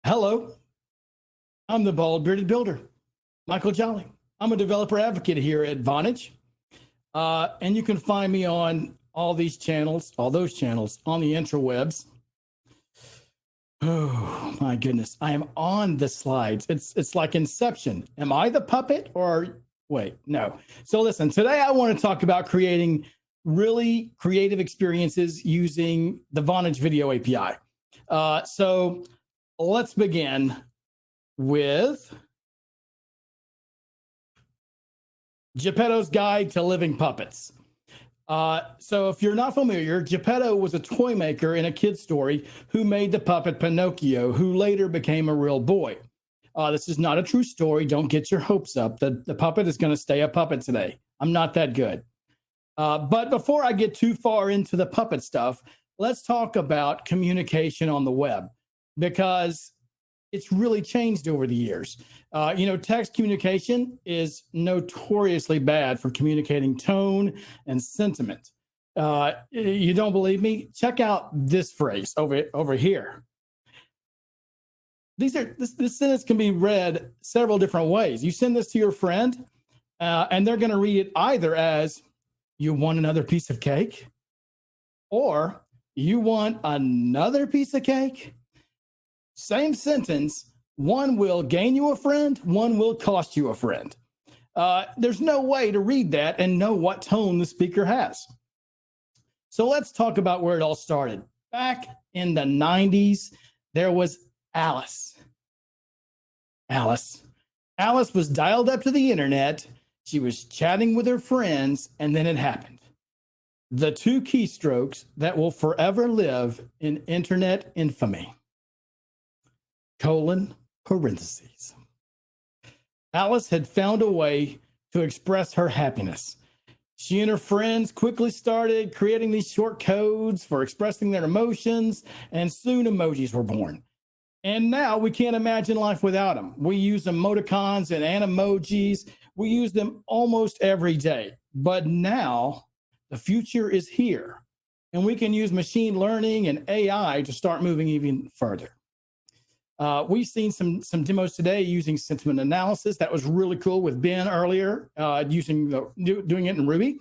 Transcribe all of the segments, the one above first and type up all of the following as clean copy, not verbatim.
Hello, I'm the bald bearded builder, Michael Jolly. I'm a developer advocate here at Vonage. And you can find me on all those channels on the intrawebs. Oh my goodness, I am on the slides. It's like Inception. Am I the puppet or wait, no. So listen, today I want to talk about creating really creative experiences using the Vonage Video API. So let's begin with Geppetto's Guide to Living Puppets. So if you're not familiar, Geppetto was a toy maker in a kid's story who made the puppet Pinocchio, who later became a real boy. This is not a true story. Don't get your hopes up. The puppet is going to stay a puppet today. I'm not that good. But before I get too far into the puppet stuff, let's talk about communication on the web, because it's really changed over the years. Text communication is notoriously bad for communicating tone and sentiment. You don't believe me? Check out this phrase over here. This sentence can be read several different ways. You send this to your friend, and they're going to read it either as, "You want another piece of cake?" or "You want another piece of cake?" Same sentence, one will gain you a friend, one will cost you a friend. There's no way to read that and know what tone the speaker has. So let's talk about where it all started. Back in the 90s, there was Alice. Alice was dialed up to the internet. She was chatting with her friends, and then it happened. The two keystrokes that will forever live in internet infamy. : parentheses. Alice had found a way to express her happiness. She and her friends quickly started creating these short codes for expressing their emotions, and soon emojis were born. And now we can't imagine life without them. We use emoticons and animojis. We use them almost every day. But now the future is here, and we can use machine learning and AI to start moving even further. We've seen some demos today using sentiment analysis. That was really cool with Ben earlier, doing it in Ruby.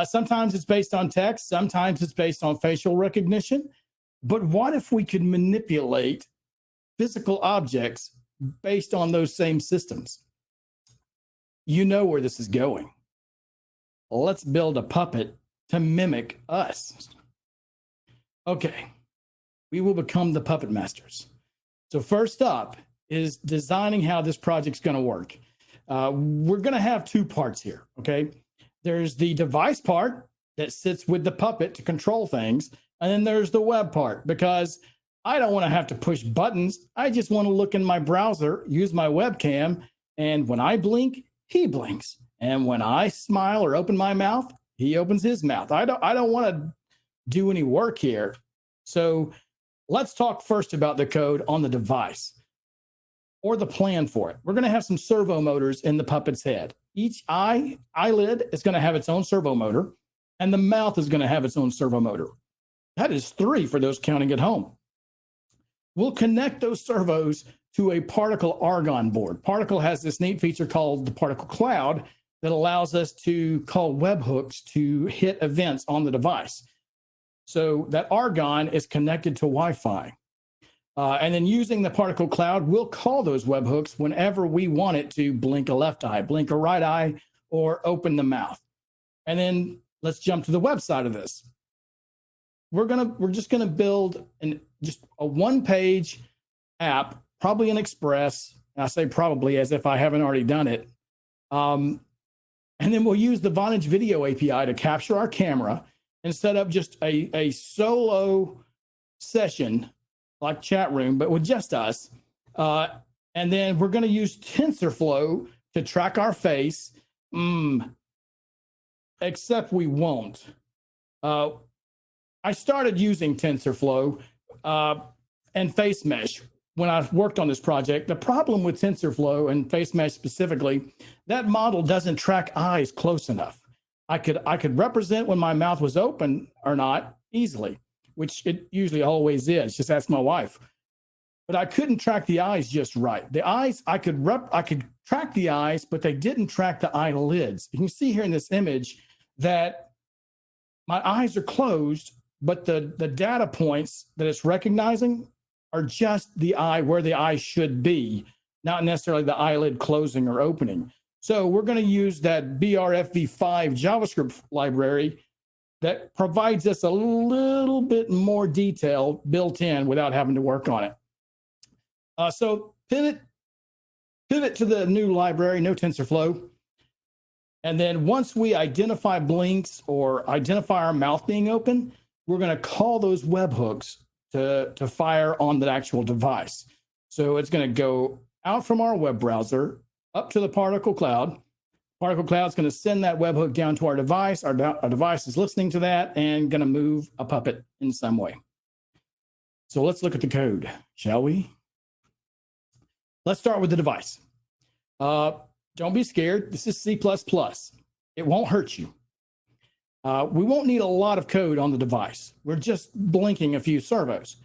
Sometimes it's based on text. Sometimes it's based on facial recognition. But what if we could manipulate physical objects based on those same systems? You know where this is going. Let's build a puppet to mimic us. Okay, we will become the puppet masters. So first up is designing how this project's going to work. We're going to have two parts here, okay? There's the device part that sits with the puppet to control things, and then there's the web part, because I don't want to have to push buttons. I just want to look in my browser, use my webcam, and when I blink, he blinks. And when I smile or open my mouth, he opens his mouth. I don't want to do any work here. So let's talk first about the code on the device, or the plan for it. We're going to have some servo motors in the puppet's head. Each eyelid is going to have its own servo motor, and the mouth is going to have its own servo motor. That is 3 for those counting at home. We'll connect those servos to a particle argon board. Particle has this neat feature called the particle cloud that allows us to call webhooks to hit events on the device. So that argon is connected to Wi-Fi. And then using the particle cloud, we'll call those webhooks whenever we want it to blink a left eye, blink a right eye, or open the mouth. And then let's jump to the website of this. We're just gonna build just a one-page app, probably an Express. And I say probably as if I haven't already done it. And then we'll use the Vonage Video API to capture our camera and set up just a solo session like chat room, but with just us. And then we're going to use TensorFlow to track our face, except we won't. I started using TensorFlow and Face Mesh when I worked on this project. The problem with TensorFlow and Face Mesh specifically, that model doesn't track eyes close enough. I could represent when my mouth was open or not easily, which it usually always is. Just ask my wife. but I couldn't track the eyes just right. The eyes, I could track the eyes, but they didn't track the eyelids. You can see here in this image that my eyes are closed, but the data points that it's recognizing are just the eye, where the eye should be, not necessarily the eyelid closing or opening. So we're going to use that BRFV5 JavaScript library that provides us a little bit more detail built in without having to work on it. So pivot to the new library, no TensorFlow. And then once we identify blinks or identify our mouth being open, we're going to call those webhooks to fire on the actual device. So it's going to go out from our web browser up to the particle cloud. Particle cloud is going to send that webhook down to our device. Our device is listening to that and going to move a puppet in some way. So let's look at the code, shall we? Let's start with the device. Don't be scared. This is C++. It won't hurt you. We won't need a lot of code on the device. We're just blinking a few servos.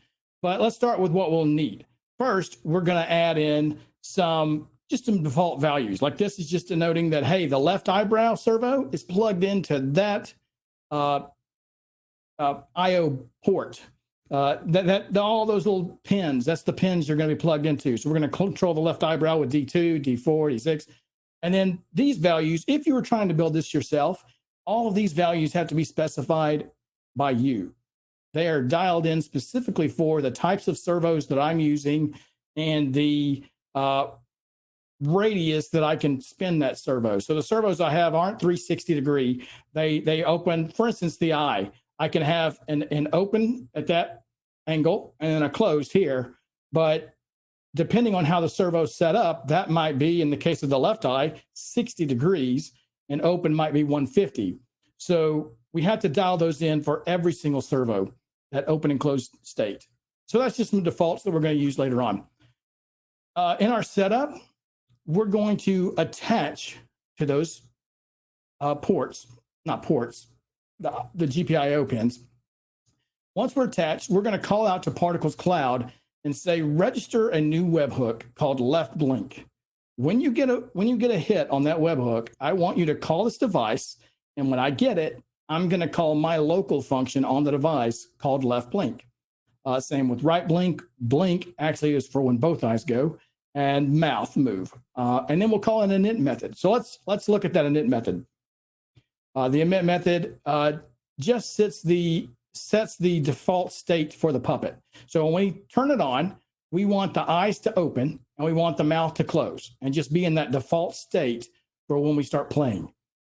But let's start with what we'll need. First, we're going to add in some default values. Like this is just denoting that, hey, the left eyebrow servo is plugged into that IO port. All those little pins, that's the pins you're going to be plugged into. So we're going to control the left eyebrow with D2, D4, D6. And then these values, if you were trying to build this yourself, all of these values have to be specified by you. They are dialed in specifically for the types of servos that I'm using and the radius that I can spin that servo. So the servos I have aren't 360 degree. They open, for instance, the eye. I can have an open at that angle and then a closed here. But depending on how the servo is set up, that might be, in the case of the left eye, 60 degrees, and open might be 150. So we have to dial those in for every single servo, that open and closed state. So that's just some defaults that we're going to use later on. In our setup, we're going to attach to those the GPIO pins. Once we're attached, we're going to call out to Particles Cloud and say, register a new webhook called left blink. When you get a hit on that webhook, I want you to call this device, and when I get it, I'm going to call my local function on the device called left blink. Same with right blink. Blink actually is for when both eyes go, and mouth move. And then we'll call an init method. So let's look at that init method. The emit method just sets the default state for the puppet. So when we turn it on, we want the eyes to open and we want the mouth to close and just be in that default state for when we start playing.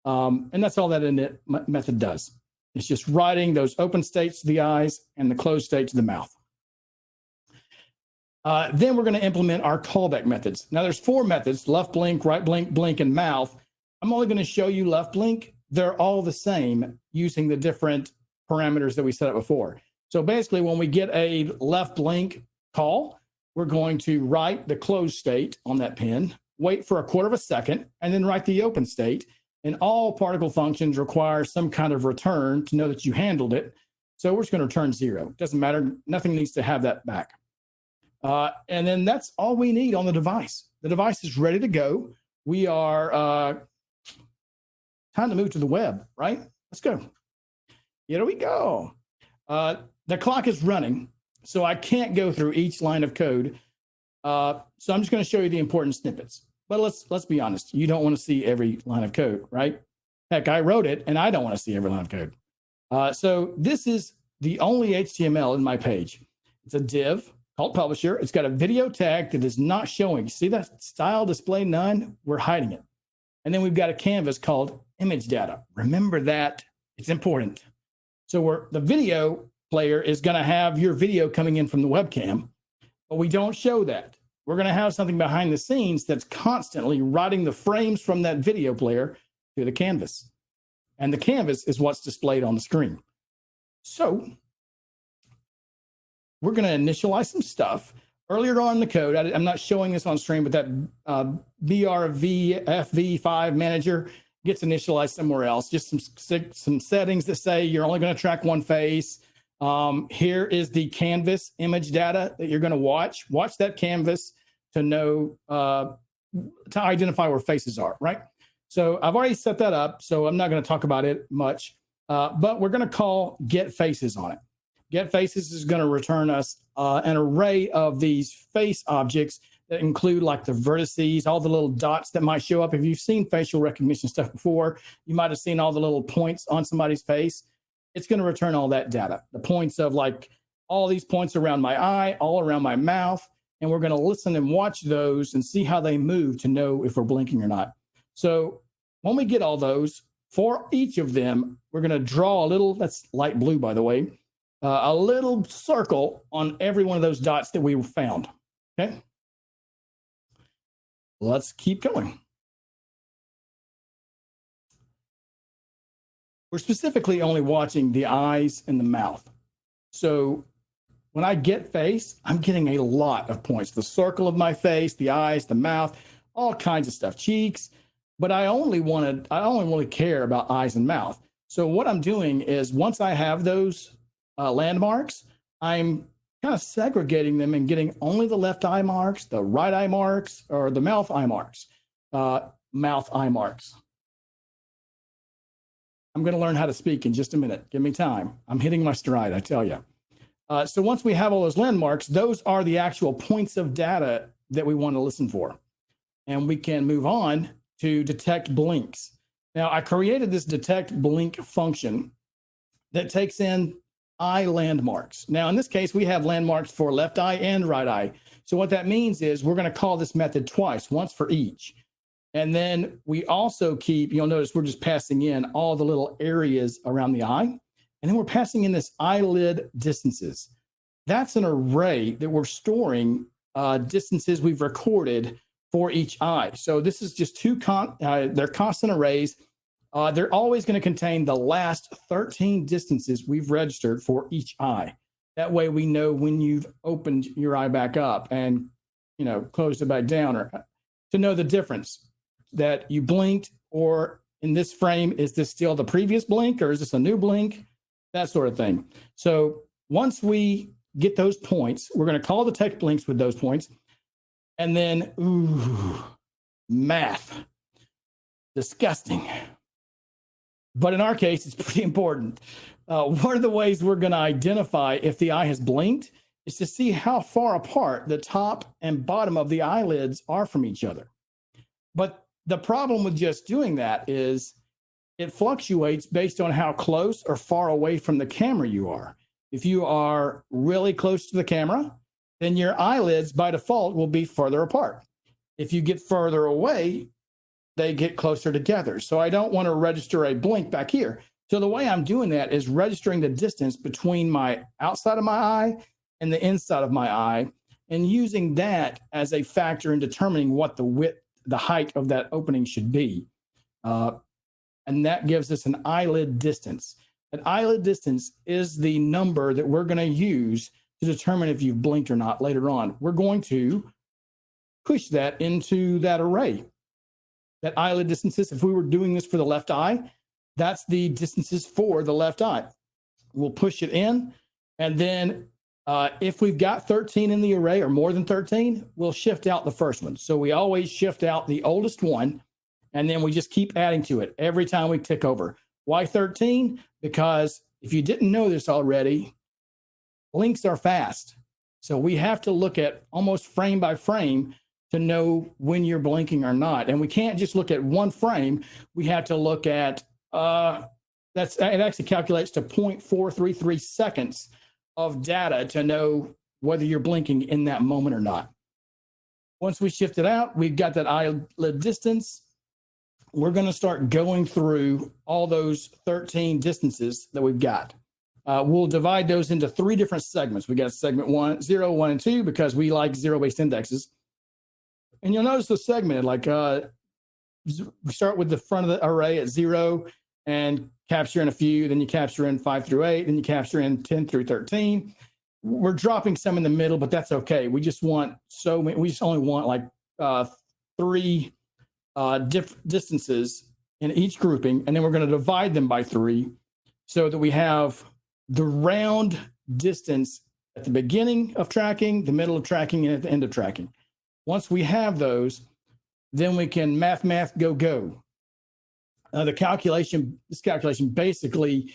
And that's all that init method does. It's just writing those open states to the eyes and the closed state to the mouth. Then we're going to implement our callback methods. Now there's 4 methods: left blink, right blink, blink, and mouth. I'm only going to show you left blink. They're all the same using the different parameters that we set up before. So basically, when we get a left blink call, we're going to write the closed state on that pin, wait for 1/4 second, and then write the open state. And all particle functions require some kind of return to know that you handled it. So we're just going to return 0. Doesn't matter. Nothing needs to have that back. And then that's all we need on the device. The device is ready to go. We are time to move to the web, right? Let's go. Here we go. The clock is running, so I can't go through each line of code. So I'm just going to show you the important snippets. But let's be honest. You don't want to see every line of code, right? Heck, I wrote it, and I don't want to see every line of code. So this is the only HTML in my page. It's a div called publisher. It's got a video tag that is not showing. See that style display none? We're hiding it. And then we've got a canvas called image data. Remember that. It's important. So the video player is going to have your video coming in from the webcam, but we don't show that. We're going to have something behind the scenes that's constantly writing the frames from that video player to the canvas. And the canvas is what's displayed on the screen. So we're going to initialize some stuff. Earlier on in the code, I'm not showing this on screen, but that BRVFV5 manager gets initialized somewhere else. Just some settings that say you're only going to track one face. Here is the canvas image data that you're going to watch. Watch that canvas to know, to identify where faces are, right? So I've already set that up, so I'm not going to talk about it much, but we're going to call get faces on it. Get faces is going to return us an array of these face objects that include like the vertices, all the little dots that might show up. If you've seen facial recognition stuff before, you might have seen all the little points on somebody's face. It's going to return all that data, the points of like all these points around my eye, all around my mouth, and we're going to listen and watch those and see how they move to know if we're blinking or not. So when we get all those, for each of them, we're going to draw a little, that's light blue, by the way, a little circle on every one of those dots that we found, okay? Let's keep going. We're specifically only watching the eyes and the mouth. So when I get face, I'm getting a lot of points. The circle of my face, the eyes, the mouth, all kinds of stuff, cheeks. But I only really care about eyes and mouth. So what I'm doing is once I have those landmarks, I'm kind of segregating them and getting only the left eye marks, the right eye marks, or the mouth eye marks. Mouth eye marks. I'm going to learn how to speak in just a minute. Give me time. I'm hitting my stride, I tell you. So once we have all those landmarks, those are the actual points of data that we want to listen for. And we can move on to detect blinks. Now, I created this detect blink function that takes in eye landmarks. Now, in this case, we have landmarks for left eye and right eye. So what that means is we're going to call this method twice, once for each. And then we also keep, you'll notice we're just passing in all the little areas around the eye. And then we're passing in this eyelid distances. That's an array that we're storing distances we've recorded for each eye. So this is just they're constant arrays. They're always going to contain the last 13 distances we've registered for each eye. That way we know when you've opened your eye back up and, you know, closed it back down, or to know the difference that you blinked, or in this frame, is this still the previous blink or is this a new blink? That sort of thing. So once we get those points, we're going to call detect blinks with those points. And then, ooh, math. Disgusting. But in our case, it's pretty important. One of the ways we're going to identify if the eye has blinked is to see how far apart the top and bottom of the eyelids are from each other. But the problem with just doing that is it fluctuates based on how close or far away from the camera you are. If you are really close to the camera, then your eyelids by default will be further apart. If you get further away, they get closer together. So I don't want to register a blink back here. So the way I'm doing that is registering the distance between my outside of my eye and the inside of my eye, and using that as a factor in determining what the width, the height of that opening should be. And that gives us an eyelid distance. An eyelid distance is the number that we're going to use to determine if you've blinked or not later on. We're going to push that into that array. That eyelid distances, if we were doing this for the left eye, that's the distances for the left eye. We'll push it in, and then if we've got 13 in the array or more than 13, we'll shift out the first one. So we always shift out the oldest one, and then we just keep adding to it every time we tick over. Why 13? Because if you didn't know this already, blinks are fast. So we have to look at almost frame by frame to know when you're blinking or not. And we can't just look at one frame. We have to look at, it actually calculates to 0.433 seconds of data to know whether you're blinking in that moment or not. Once we shift it out, we've got that eyelid distance. We're going to start going through all those 13 distances that we've got. We'll divide those into 3 different segments. We got segment 0, 1, and 2 because we like zero-based indexes. And you'll notice the segmented, like we start with the front of the array at 0 and capture in a few, then you capture in 5 through 8, then you capture in 10 through 13. We're dropping some in the middle, but that's okay. We just want we just only want like 3 distances in each grouping, and then we're going to divide them by 3 so that we have the round distance at the beginning of tracking, the middle of tracking, and at the end of tracking. Once we have those, then we can math, go. This calculation basically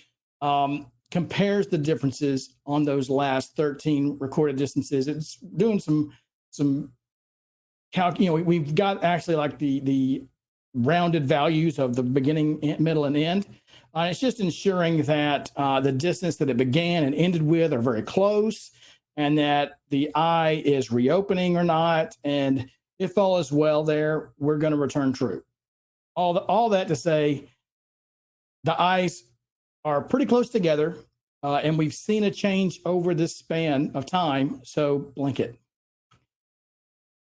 compares the differences on those last 13 recorded distances. It's doing some we've got actually like the rounded values of the beginning, middle, and end. It's just ensuring that the distance that it began and ended with are very close, and that the eye is reopening or not. And if all is well there, we're going to return true. All that to say, the eyes are pretty close together, and we've seen a change over this span of time, so blink it.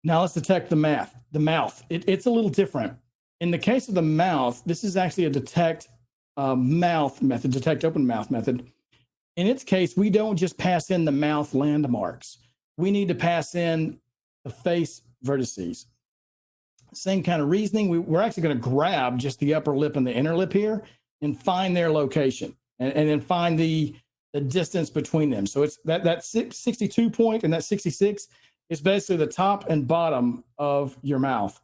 Now let's detect the mouth. It's a little different. In the case of the mouth, this is actually a detect mouth method, detect open mouth method. In its case, we don't just pass in the mouth landmarks. We need to pass in the face vertices. Same kind of reasoning. We're actually going to grab just the upper lip and the inner lip here and find their location, and then find the distance between them. So it's that 62 point and that 66 is basically the top and bottom of your mouth.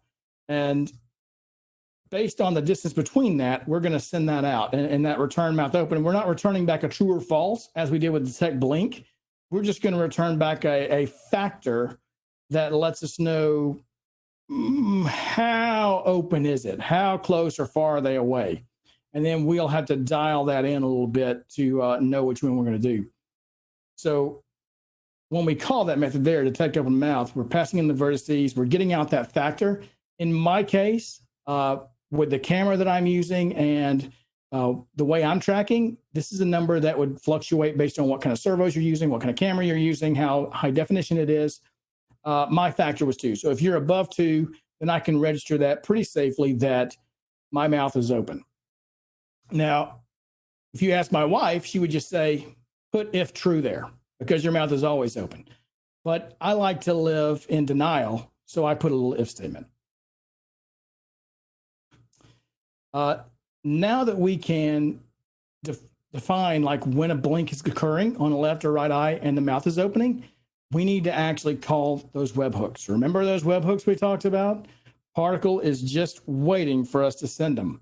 And based on the distance between that, we're going to send that out and that return mouth open. We're not returning back a true or false as we did with detect blink. We're just going to return back a factor that lets us know how open is it, how close or far are they away. And then we'll have to dial that in a little bit to know which one we're going to do. So when we call that method there, detect open mouth, we're passing in the vertices, we're getting out that factor. In my case, with the camera that I'm using and the way I'm tracking, this is a number that would fluctuate based on what kind of servos you're using, what kind of camera you're using, how high definition it is. My factor was 2. So if you're above 2, then I can register that pretty safely that my mouth is open. Now, if you ask my wife, she would just say, put if true there, because your mouth is always open. But I like to live in denial, so I put a little if statement. Now that we can define like when a blink is occurring on the left or right eye and the mouth is opening, we need to actually call those webhooks. Remember those webhooks we talked about? Particle is just waiting for us to send them.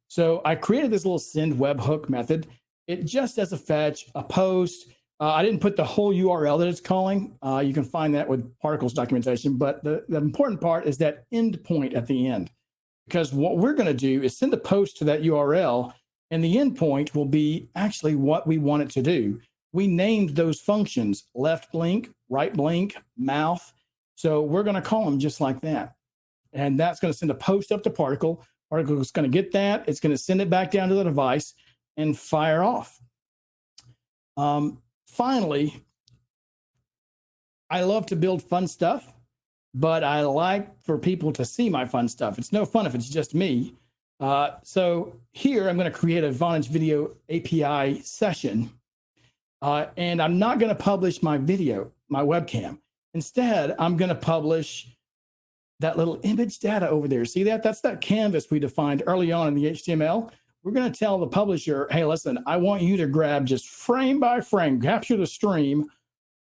So I created this little send webhook method. It just does a fetch, a post. I didn't put the whole URL that it's calling. You can find that with Particle's documentation, but the important part is that endpoint at the end. Because what we're going to do is send a post to that URL, and the endpoint will be actually what we want it to do. We named those functions left blink, right blink, mouth. So we're going to call them just like that. And that's going to send a post up to Particle. Particle is going to get that. It's going to send it back down to the device and fire off. Finally, I love to build fun stuff, but I like for people to see my fun stuff. It's no fun if it's just me. So here I'm going to create a Vonage Video API session. And I'm not going to publish my video, my webcam. Instead, I'm going to publish that little image data over there. See that? That's that canvas we defined early on in the HTML. We're going to tell the publisher, hey, listen, I want you to grab just frame by frame, capture the stream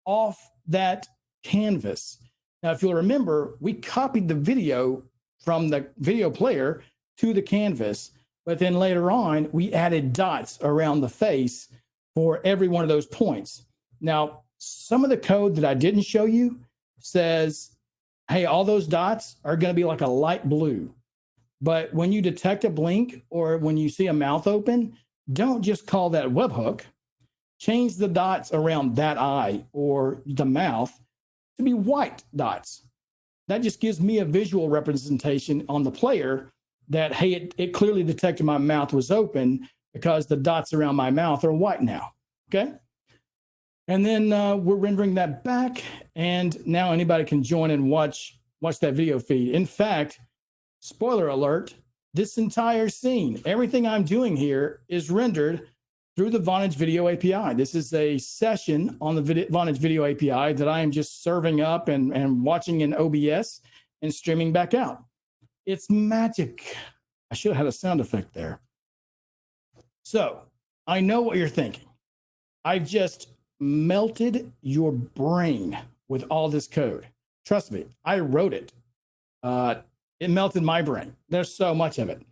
off that canvas. Now, if you'll remember, we copied the video from the video player to the canvas, but then later on, we added dots around the face for every one of those points. Now, some of the code that I didn't show you says, hey, all those dots are going to be like a light blue. But when you detect a blink or when you see a mouth open, don't just call that webhook. Change the dots around that eye or the mouth to be white dots. That just gives me a visual representation on the player that, hey, it clearly detected my mouth was open because the dots around my mouth are white now, okay? And then we're rendering that back, and now anybody can join and watch that video feed. In fact, spoiler alert, this entire scene, everything I'm doing here is rendered through the Vonage Video API. This is a session on the Vonage Video API that I am just serving up and watching in OBS and streaming back out. It's magic. I should have had a sound effect there. So I know what you're thinking. I've just melted your brain with all this code. Trust me, I wrote it. It melted my brain. There's so much of it.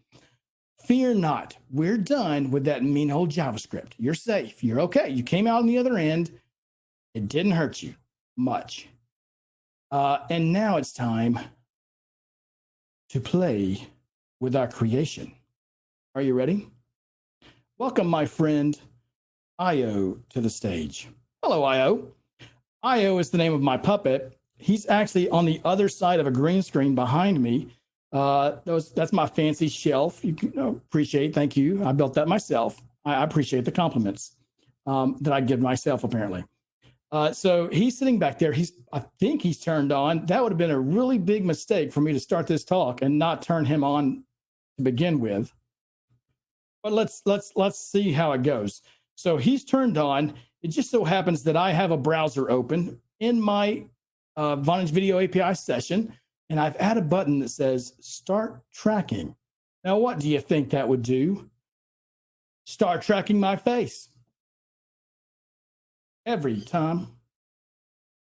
Fear not. We're done with that mean old JavaScript. You're safe. You're okay. You came out on the other end. It didn't hurt you much. And now it's time to play with our creation. Are you ready? Welcome, my friend Io, to the stage. Hello, Io. Io is the name of my puppet. He's actually on the other side of a green screen behind me. That's my fancy shelf. You can appreciate. Thank you. I built that myself. I appreciate the compliments that I give myself, apparently. So he's sitting back there. I think he's turned on. That would have been a really big mistake for me to start this talk and not turn him on to begin with. But let's see how it goes. So he's turned on. It just so happens that I have a browser open in my Vonage Video API session, and I've added a button that says Start Tracking. Now, what do you think that would do? Start tracking my face. Every time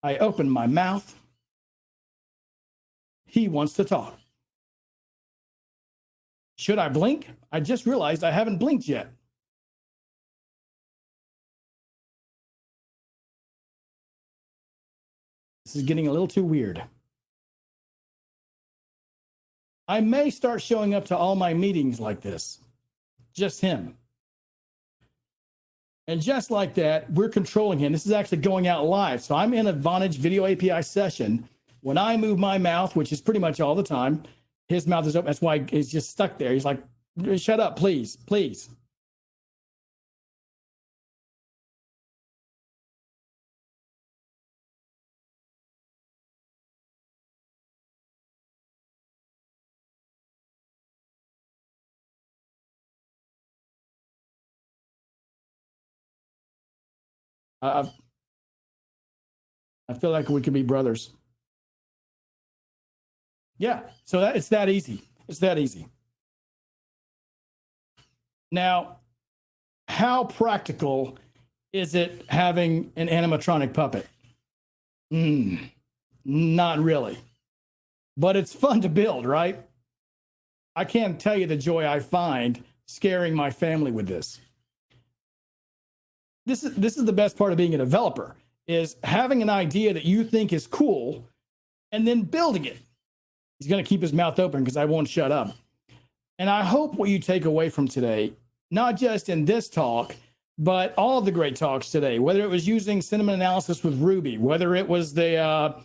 I open my mouth, he wants to talk. Should I blink? I just realized I haven't blinked yet. This is getting a little too weird. I may start showing up to all my meetings like this. Just him. And just like that, we're controlling him. This is actually going out live. So I'm in a Vonage Video API session. When I move my mouth, which is pretty much all the time, his mouth is open. That's why he's just stuck there. He's like, shut up, please, please. I feel like we could be brothers. Yeah, so it's that easy. It's that easy. Now, how practical is it having an animatronic puppet? Not really. But it's fun to build, right? I can't tell you the joy I find scaring my family with this. This is the best part of being a developer, is having an idea that you think is cool and then building it. He's going to keep his mouth open because I won't shut up. And I hope what you take away from today, not just in this talk, but all of the great talks today, whether it was using sentiment analysis with Ruby, whether it was the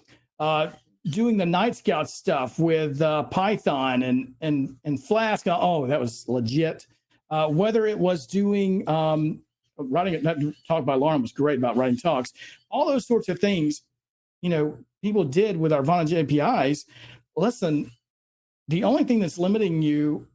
doing the Night Scout stuff with Python and Flask. Oh, that was legit. Whether it was doing writing, that talk by Lauren was great about writing talks. All those sorts of things, people did with our Vonage APIs. Listen, the only thing that's limiting you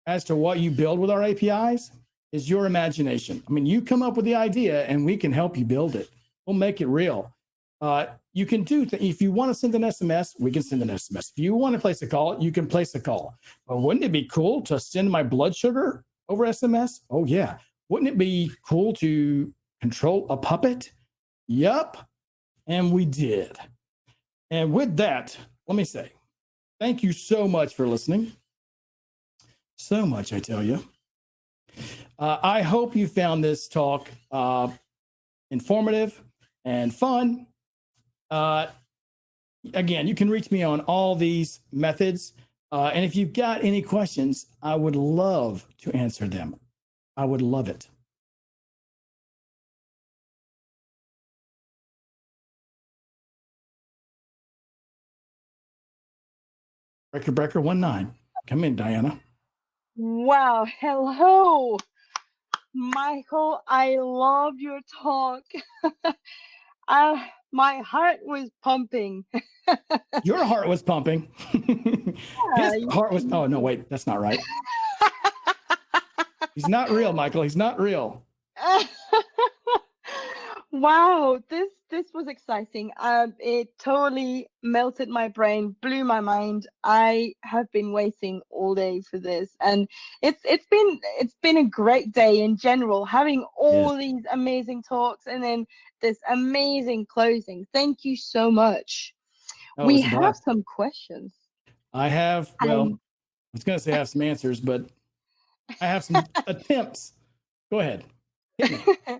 as to what you build with our APIs is your imagination. I mean, you come up with the idea and we can help you build it. We'll make it real. You can do, if you want to send an SMS, we can send an SMS. If you want to place a call, you can place a call. But wouldn't it be cool to send my blood sugar over SMS? Oh, yeah. Wouldn't it be cool to control a puppet? Yup. And we did. And with that, let me say, thank you so much for listening. So much, I tell you. I hope you found this talk informative and fun. Again, you can reach me on all these methods. And if you've got any questions, I would love to answer them. I would love it. Breaker 19. Come in, Diana. Wow. Hello, Michael. I loved your talk. My heart was pumping. Your heart was pumping. His heart was, oh, no, wait, that's not right. He's not real, Michael. He's not real. Wow, this this was exciting. It totally melted my brain, blew my mind. I have been waiting all day for this, and it's been a great day in general, having all these amazing talks and then this amazing closing. Thank you so much. Oh, We it's a have blast. some questions. I have, well, And I was going to say I have some answers, but I have some attempts. Go ahead. Hit me.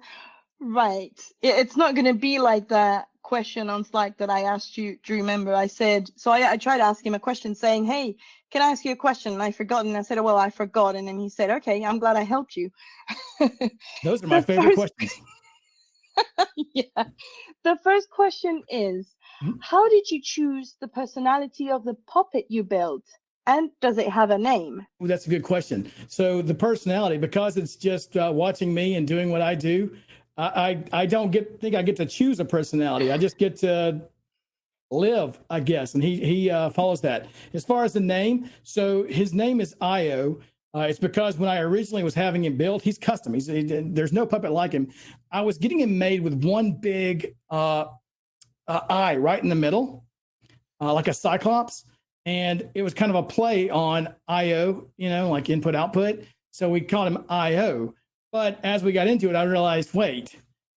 right. It's not going to be like that question on Slack that I asked you. Do you remember? I said, so I tried to ask him a question saying, hey, can I ask you a question? And I forgot. And I said, oh, well, I forgot. And then he said, okay, I'm glad I helped you. Those are my favorite questions. Yeah. The first question is, how did you choose the personality of the puppet you built? And does it have a name? Ooh, that's a good question. So the personality, because it's just watching me and doing what I do, I don't think I get to choose a personality. I just get to live, I guess. And he follows that. As far as the name, so his name is Io. It's because when I originally was having him built, he's custom. There's no puppet like him. I was getting him made with one big eye right in the middle, like a cyclops. And it was kind of a play on IO, like input output. So we called him IO. But as we got into it, I realized, wait,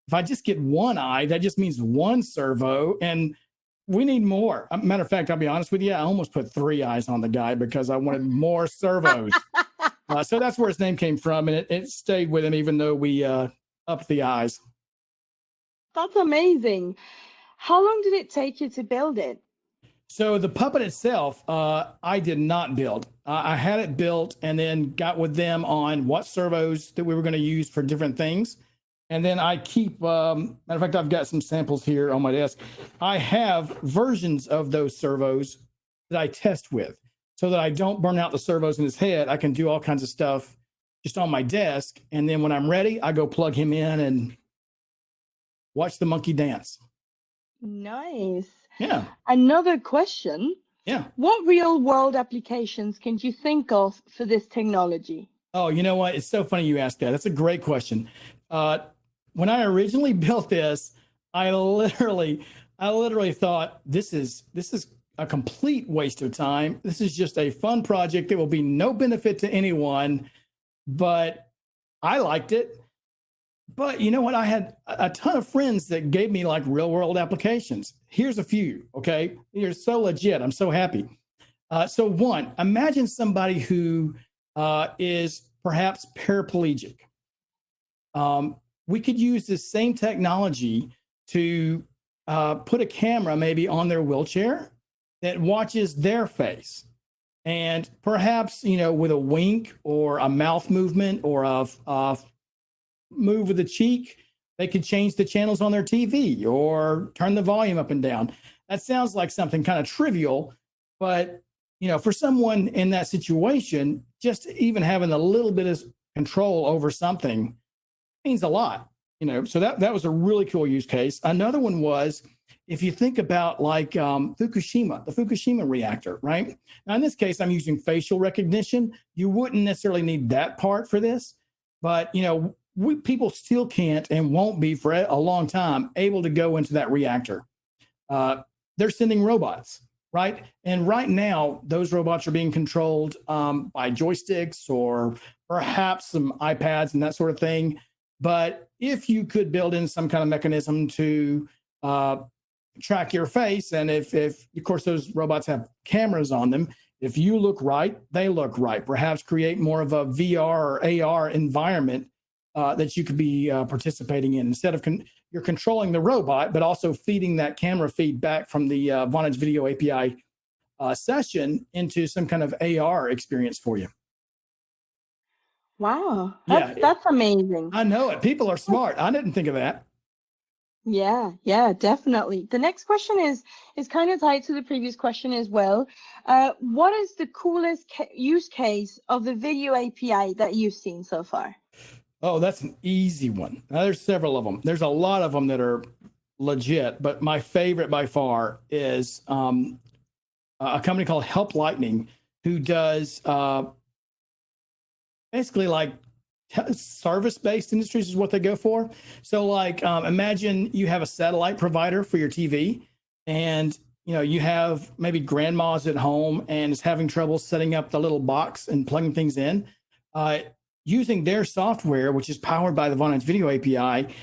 if I just get one eye, that just means one servo. And we need more. Matter of fact, I'll be honest with you, I almost put 3 eyes on the guy because I wanted more servos. So that's where his name came from. And it stayed with him, even though we upped the eyes. That's amazing. How long did it take you to build it? So the puppet itself, I did not build. I had it built and then got with them on what servos that we were going to use for different things. And then I keep, matter of fact, I've got some samples here on my desk. I have versions of those servos that I test with so that I don't burn out the servos in his head. I can do all kinds of stuff just on my desk. And then when I'm ready, I go plug him in and watch the monkey dance. Nice. Yeah. Another question. Yeah. What real world applications can you think of for this technology? Oh, you know what? It's so funny you asked that. That's a great question. When I originally built this, I literally thought this is a complete waste of time. This is just a fun project that will be no benefit to anyone, but I liked it. But you know what? I had a ton of friends that gave me like real world applications. Here's a few. Okay. You're so legit. I'm so happy. So one, imagine somebody who is perhaps paraplegic. We could use this same technology to put a camera maybe on their wheelchair that watches their face. And perhaps, with a wink or a mouth movement or a move with the cheek, they could change the channels on their TV or turn the volume up and down. That sounds like something kind of trivial, but for someone in that situation, just even having a little bit of control over something means a lot. So that was a really cool use case. Another one was, if you think about like the Fukushima reactor, right? Now in this case, I'm using facial recognition. You wouldn't necessarily need that part for this, but people still can't and won't be for a long time able to go into that reactor. They're sending robots, right? And right now, those robots are being controlled by joysticks or perhaps some iPads and that sort of thing. But if you could build in some kind of mechanism to track your face, and if of course those robots have cameras on them, if you look right, they look right. Perhaps create more of a VR or AR environment that you could be participating in. Instead of you're controlling the robot, but also feeding that camera feed back from the Vonage Video API session into some kind of AR experience for you. Wow, that's amazing. I know it. People are smart. I didn't think of that. Yeah, definitely. The next question is kind of tied to the previous question as well. What is the coolest use case of the video API that you've seen so far? Oh, that's an easy one. Now, there's several of them. There's a lot of them that are legit, but my favorite by far is a company called Help Lightning, who does basically like service-based industries is what they go for. So like, imagine you have a satellite provider for your TV, and you have maybe grandma's at home and is having trouble setting up the little box and plugging things in. Using their software, which is powered by the Vonage Video API,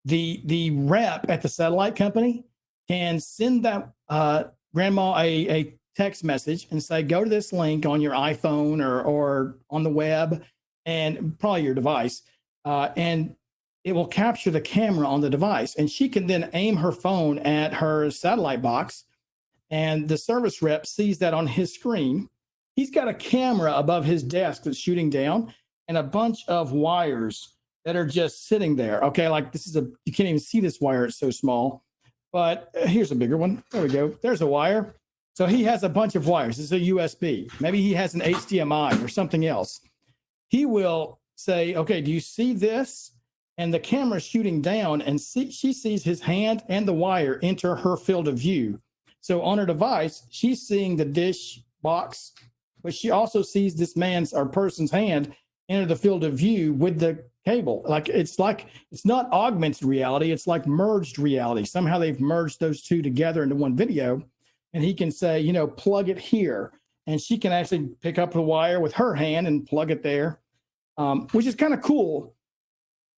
the rep at the satellite company can send that grandma a text message and say, go to this link on your iPhone or on the web, and probably your device, and it will capture the camera on the device. And she can then aim her phone at her satellite box, and the service rep sees that on his screen. He's got a camera above his desk that's shooting down, and a bunch of wires that are just sitting there. Okay, like you can't even see this wire, it's so small. But here's a bigger one. There we go. There's a wire. So he has a bunch of wires. It's a USB. Maybe he has an HDMI or something else. He will say, okay, do you see this? And the camera's shooting down, and she sees his hand and the wire enter her field of view. So on her device, she's seeing the dish box, but she also sees this man's or person's hand enter the field of view with the cable. It's not augmented reality, it's like merged reality. Somehow they've merged those two together into one video, and he can say, plug it here, and she can actually pick up the wire with her hand and plug it there, which is kind of cool.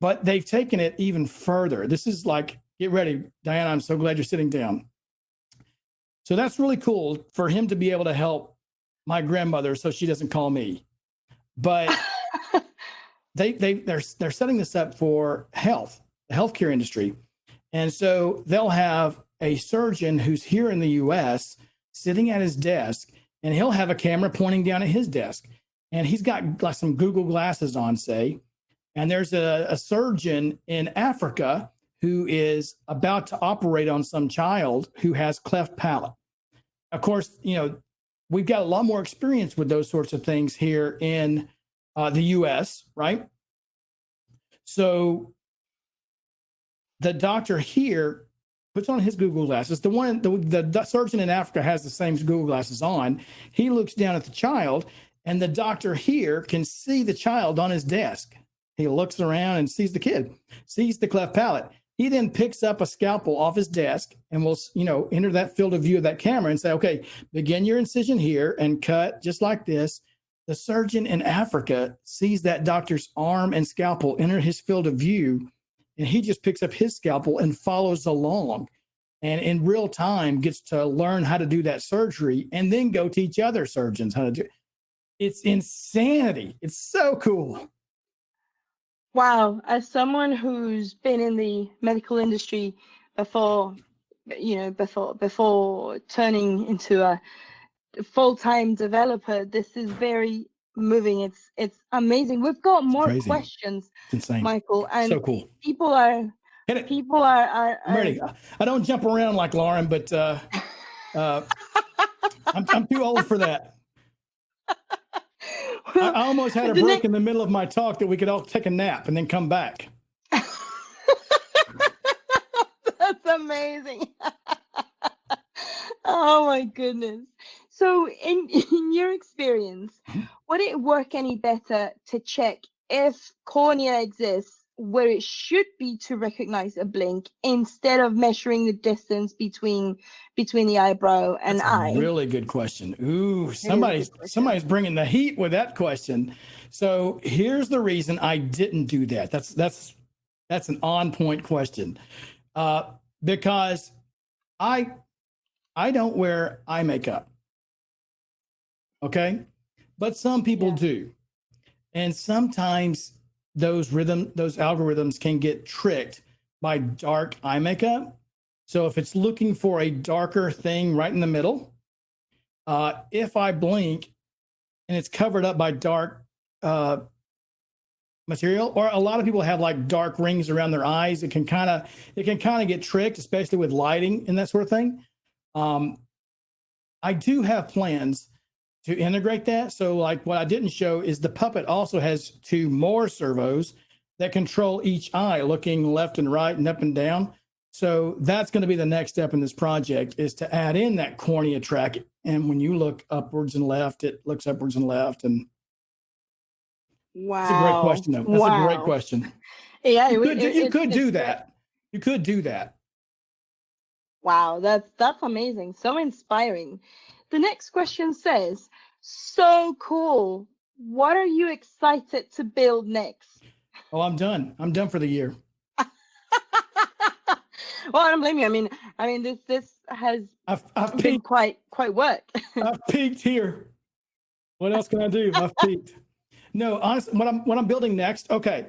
But they've taken it even further. This is like, get ready, Diana, I'm so glad you're sitting down. So that's really cool for him to be able to help my grandmother so she doesn't call me. But they're setting this up for the healthcare industry. And so they'll have a surgeon who's here in the US sitting at his desk, and he'll have a camera pointing down at his desk. And he's got like some Google glasses on, say, and there's a surgeon in Africa who is about to operate on some child who has cleft palate. Of course, we've got a lot more experience with those sorts of things here in the US, right? So the doctor here puts on his Google glasses. The surgeon in Africa has the same Google glasses on. He looks down at the child, and the doctor here can see the child on his desk. He looks around and sees the kid, sees the cleft palate. He then picks up a scalpel off his desk and will, enter that field of view of that camera and say, okay, begin your incision here and cut just like this. The surgeon in Africa sees that doctor's arm and scalpel enter his field of view, and he just picks up his scalpel and follows along, and in real time gets to learn how to do that surgery and then go teach other surgeons how to do it. It's insanity. It's so cool. Wow. As someone who's been in the medical industry before turning into a full-time developer, this is very moving. It's amazing. We've got more questions, Michael, and so cool. People are I'm ready. I don't jump around like Lauren, but I'm too old for that. I almost had a break in the middle of my talk that we could all take a nap and then come back. That's amazing. Oh my goodness. So in your experience, would it work any better to check if cornea exists where it should be to recognize a blink instead of measuring the distance between the eyebrow and eye? Really good question. Ooh, somebody's bringing the heat with that question. So here's the reason I didn't do that. That's an on-point question. Because I don't wear eye makeup. Okay? But some people do. And sometimes those algorithms can get tricked by dark eye makeup. So if it's looking for a darker thing right in the middle, if I blink and it's covered up by dark material, or a lot of people have like dark rings around their eyes, it can kind of get tricked, especially with lighting and that sort of thing. I do have plans to integrate that. So like what I didn't show is the puppet also has 2 more servos that control each eye, looking left and right and up and down. So that's going to be the next step in this project, is to add in that cornea track. And when you look upwards and left, it looks upwards and left. And That's a great Wow. question, though. That's a great Wow. question. Yeah, You could do it's great. that. You could do that. Wow, that's amazing. So inspiring. The next question says, so cool. What are you excited to build next? Oh, I'm done. I'm done for the year. Well, I don't blame you. I mean, this has I've been peaked. quite work. I've peaked here. What else can I do? I've peaked. No, honestly, what I'm building next. Okay,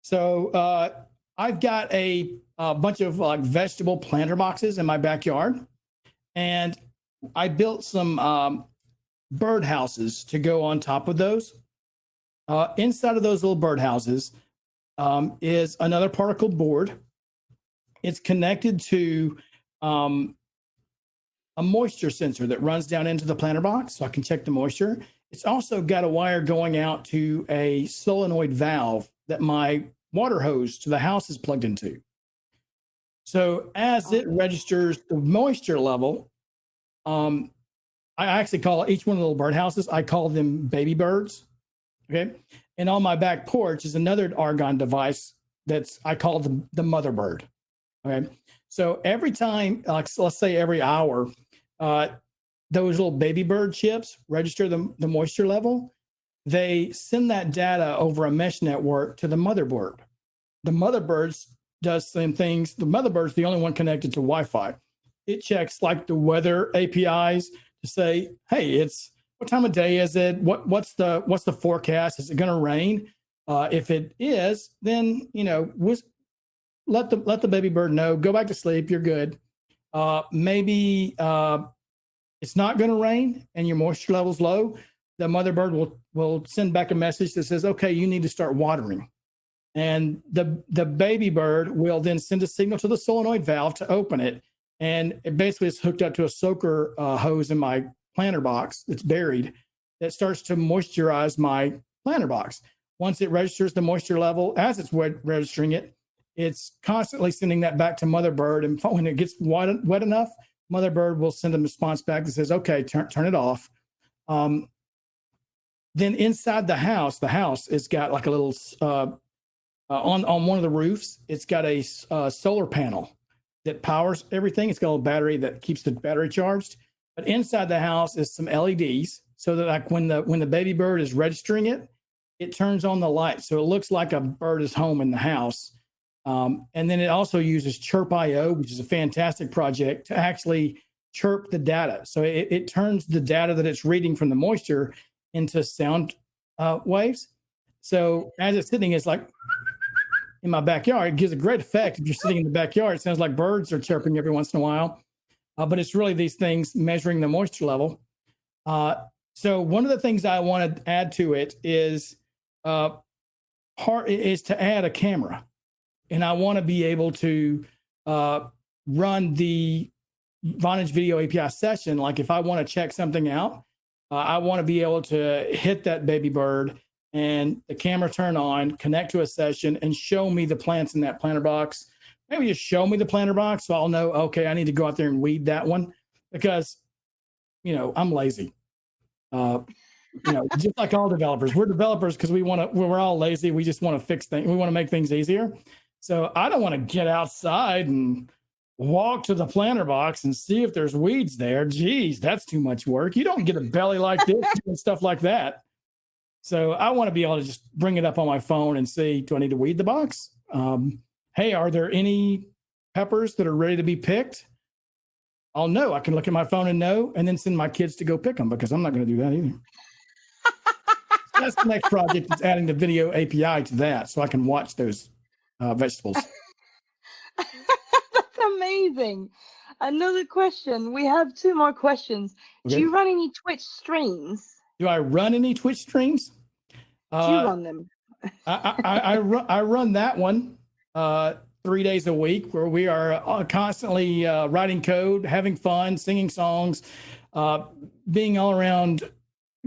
so I've got a bunch of like vegetable planter boxes in my backyard, and I built some bird houses to go on top of those. Inside of those little bird houses is another particle board. It's connected to a moisture sensor that runs down into the planter box, so I can check the moisture. It's also got a wire going out to a solenoid valve that my water hose to the house is plugged into. So as it registers the moisture level, I actually call each one of the little birdhouses, I call them baby birds. Okay. And on my back porch is another Argon device I call the mother bird. Okay. So every time, like let's say every hour, those little baby bird chips register the moisture level. They send that data over a mesh network to the motherboard. The motherbird's does same things. The motherbird's the only one connected to Wi-Fi. It checks like the weather APIs to say, hey, it's what time of day is it? What's the forecast? Is it going to rain? If it is, then let the baby bird know. Go back to sleep. You're good. Maybe it's not going to rain and your moisture level's low. The mother bird will send back a message that says, okay, you need to start watering. And the baby bird will then send a signal to the solenoid valve to open it. And it basically is hooked up to a soaker hose in my planter box that's buried that starts to moisturize my planter box. Once it registers the moisture level, as it's registering it, it's constantly sending that back to mother bird. And when it gets wet enough, mother bird will send a response back that says, okay, turn it off. Then inside the house it's got like a little, on one of the roofs, it's got a solar panel that powers everything. It's got a little battery that keeps the battery charged. But inside the house is some LEDs so that like when the baby bird is registering it, it turns on the light. So it looks like a bird is home in the house. And then it also uses Chirp.io, which is a fantastic project to actually chirp the data. So it turns the data that it's reading from the moisture into sound waves. So as it's sitting, it's like in my backyard. It gives a great effect. If you're sitting in the backyard, it sounds like birds are chirping every once in a while. But it's really these things measuring the moisture level. So one of the things I want to add to it is to add a camera. And I want to be able to run the Vonage Video API session. Like if I want to check something out, I want to be able to hit that baby bird and the camera turn on, connect to a session, and show me the plants in that planter box. Maybe just show me the planter box so I'll know, okay, I need to go out there and weed that one because, I'm lazy. Just like all developers, we're developers because we're all lazy. We just want to fix things. We want to make things easier. So I don't want to get outside and walk to the planter box and see if there's weeds there. Geez, that's too much work. You don't get a belly like this and stuff like that. So I want to be able to just bring it up on my phone and see, do I need to weed the box? Hey, are there any peppers that are ready to be picked? I'll know. I can look at my phone and know, and then send my kids to go pick them because I'm not going to do that either. So that's the next project, is adding the video API to that so I can watch those vegetables. That's amazing. Another question. We have 2 more questions. Okay. Do you run any Twitch streams? Do I run any Twitch streams? Do you run them? I run that one 3 days a week where we are constantly writing code, having fun, singing songs, being all around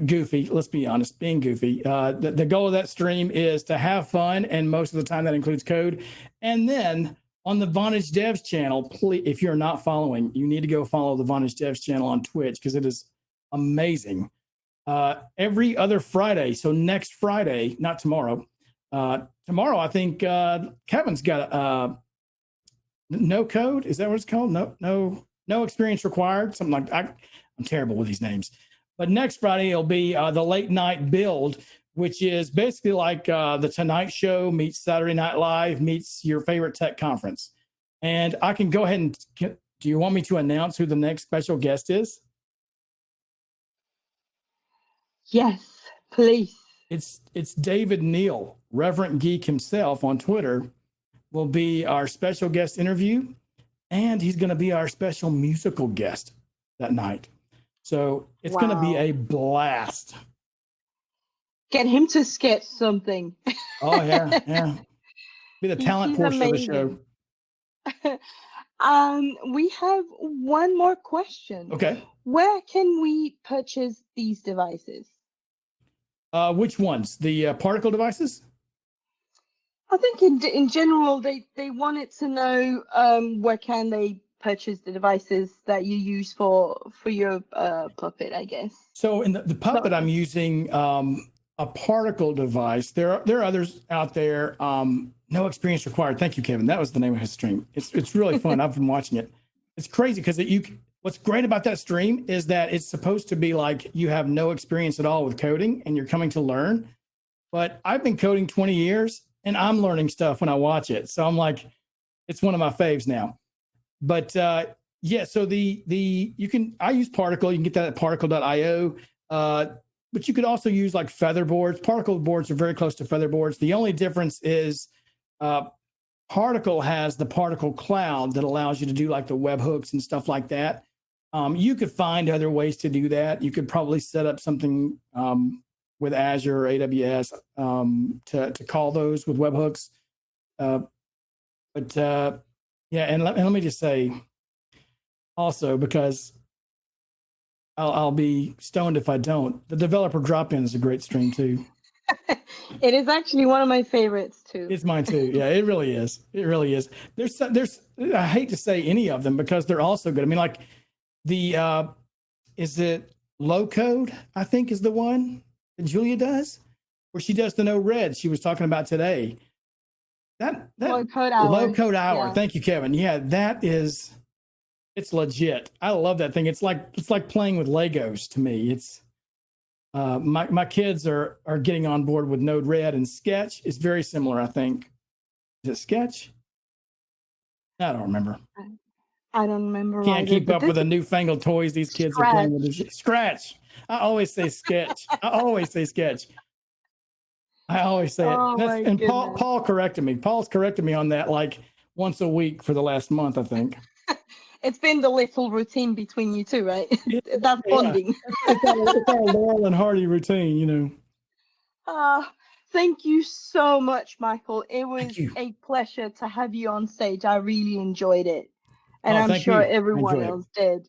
goofy. Let's be honest, being goofy. The goal of that stream is to have fun, and most of the time that includes code. And then on the Vonage Devs channel, please, if you're not following, you need to go follow the Vonage Devs channel on Twitch because it is amazing. every other Friday. So next Friday, not tomorrow. Tomorrow, I think Kevin's got no code. Is that what it's called? No experience required. Something like that. I'm terrible with these names. But next Friday, it'll be the late night build, which is basically like the Tonight Show meets Saturday Night Live meets your favorite tech conference. And I can go ahead and do you want me to announce who the next special guest is? Yes, please. It's David Neal, Reverend Geek himself on Twitter, will be our special guest interview, and he's going to be our special musical guest that night. So it's going to be a blast. Get him to sketch something. Oh yeah, yeah. Be the talent portion of the show. We have one more question. Okay. Where can we purchase these devices? Which ones? The particle devices? I think in general, they wanted to know where can they purchase the devices that you use for your Puppet, I guess. So in the Puppet, I'm using a particle device. There are others out there. No experience required. Thank you, Kevin. That was the name of his stream. It's really fun. I've been watching it. It's crazy because what's great about that stream is that it's supposed to be like you have no experience at all with coding and you're coming to learn. But I've been coding 20 years and I'm learning stuff when I watch it. So I'm like, it's one of my faves now. But yeah, so I use Particle. You can get that at particle.io. But you could also use like feather boards. Particle boards are very close to feather boards. The only difference is Particle has the Particle Cloud that allows you to do like the webhooks and stuff like that. You could find other ways to do that. You could probably set up something with Azure or AWS to call those with webhooks. Yeah, and let me just say also, because I'll be stoned if I don't, the developer drop-in is a great stream too. It is actually one of my favorites too. It's mine too. Yeah, it really is. It really is. There's I hate to say any of them because they're all so good. I mean, like is it low code? I think is the one that Julia does, where she does the no red she was talking about today. That low code hour. Low code hour. Yeah. Thank you, Kevin. Yeah, it's legit. I love that thing. It's like playing with Legos to me. It's my kids are getting on board with Node-RED, and Sketch is very similar, I think. Is it Sketch? I don't remember. I don't remember. Can't keep up with the newfangled toys these kids are playing with. Scratch. I always say Sketch. I always say Sketch. I always say it. And Paul corrected me. Paul's corrected me on that like once a week for the last month, I think. It's been the little routine between you two, right? That's bonding. It's our Laurel and Hardy routine, you know. Thank you so much, Michael. It was a pleasure to have you on stage. I really enjoyed it. And I'm sure everyone else did.